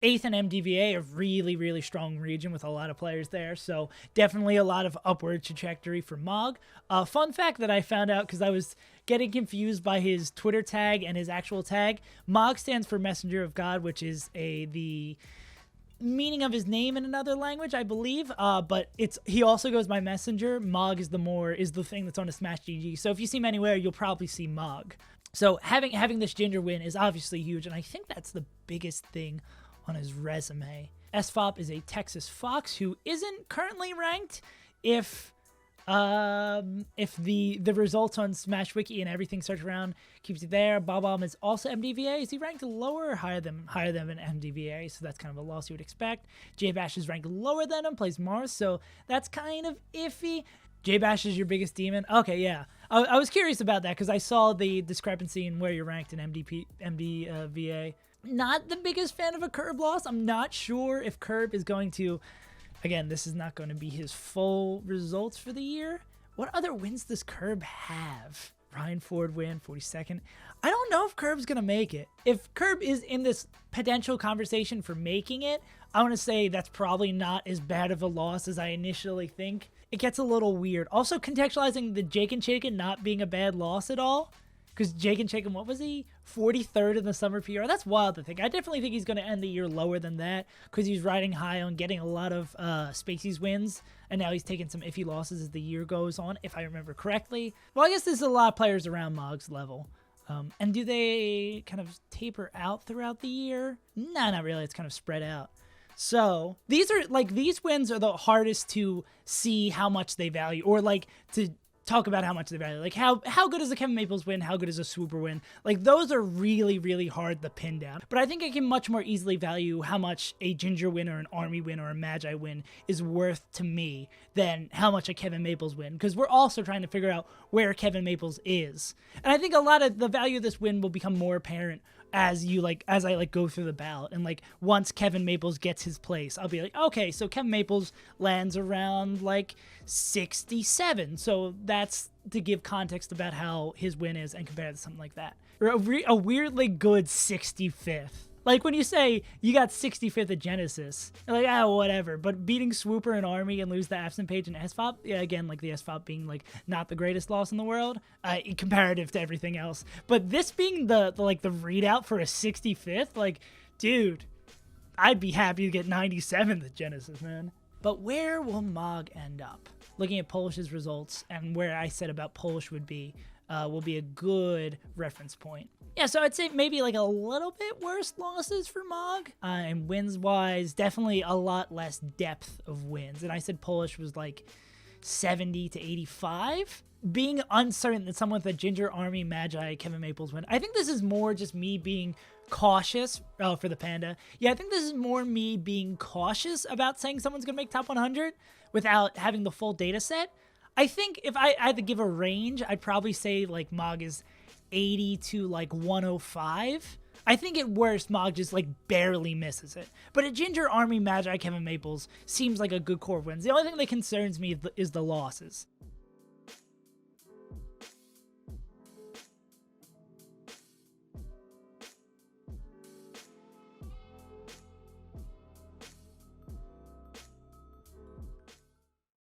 8th and MDVA, a really, really strong region with a lot of players there. So definitely a lot of upward trajectory for MoG. Fun fact that I found out because I was getting confused by his Twitter tag and his actual tag. MoG stands for Messenger of God, which is the meaning of his name in another language, I believe. But he also goes by Messenger. MoG is the thing that's on a Smash GG. So if you see him anywhere, you'll probably see MoG. So having this Ginger win is obviously huge, and I think that's the biggest thing on his resume. SFOP is a Texas Fox who isn't currently ranked. If the results on Smash Wiki and everything search around keeps it there. Bob is also MDVA. Is he ranked lower or higher than an MDVA? So that's kind of a loss you would expect. J-Bash is ranked lower than him, plays Mars, so that's kind of iffy. J-Bash is your biggest demon? Okay, yeah. I was curious about that because I saw the discrepancy in where you're ranked in MDVA. Not the biggest fan of a Curb loss. I'm not sure if Curb is going to... Again, this is not going to be his full results for the year. What other wins does Curb have? Ryan Ford win, 42nd. I don't know if Curb's going to make it. If Curb is in this potential conversation for making it, I want to say that's probably not as bad of a loss as I initially think. It gets a little weird. Also, contextualizing the Jake and Chicken not being a bad loss at all. Because Jake and Chicken, what was he? 43rd in the summer PR. That's wild to think. I definitely think he's going to end the year lower than that because he's riding high on getting a lot of Spaceys wins, and now he's taking some iffy losses as the year goes on, if I remember correctly. Well, I guess there's a lot of players around MoG's level. And do they kind of taper out throughout the year? Nah, not really. It's kind of spread out. So these wins are the hardest to see how much they value, or like to talk about how much they value. Like how good is a Kevin Maples win? How good is a Swooper win? Like those are really, really hard to pin down. But I think I can much more easily value how much a Ginger win or an Army win or a Magi win is worth to me than how much a Kevin Maples win. Because we're also trying to figure out where Kevin Maples is. And I think a lot of the value of this win will become more apparent as I go through the ballot, and like once Kevin Maples gets his place, I'll be like, okay, so Kevin Maples lands around like 67, so that's to give context about how his win is and compare it to something like that. Or a weirdly good 65th. Like when you say you got 65th at Genesis, you're like, whatever. But beating Swooper and Army and lose the absent page and SFOP, yeah, again, like the SFOP being like not the greatest loss in the world, comparative to everything else. But this being the readout for a 65th, like, dude, I'd be happy to get 97th at Genesis, man. But where will MoG end up? Looking at Polish's results and where I said about Polish will be a good reference point. Yeah, so I'd say maybe like a little bit worse losses for MoG. And wins-wise, definitely a lot less depth of wins. And I said Polish was like 70 to 85. Being uncertain that someone with a Ginger, Army, Magi, Kevin Maples win. I think this is more just me being cautious for the Panda. Yeah, I think this is more me being cautious about saying someone's going to make top 100 without having the full data set. I think if I had to give a range, I'd probably say like MoG is 80 to like 105. I think at worst, MoG just like barely misses it. But a Ginger, Army, Magi, Kevin Maples seems like a good core wins. The only thing that concerns me is the losses.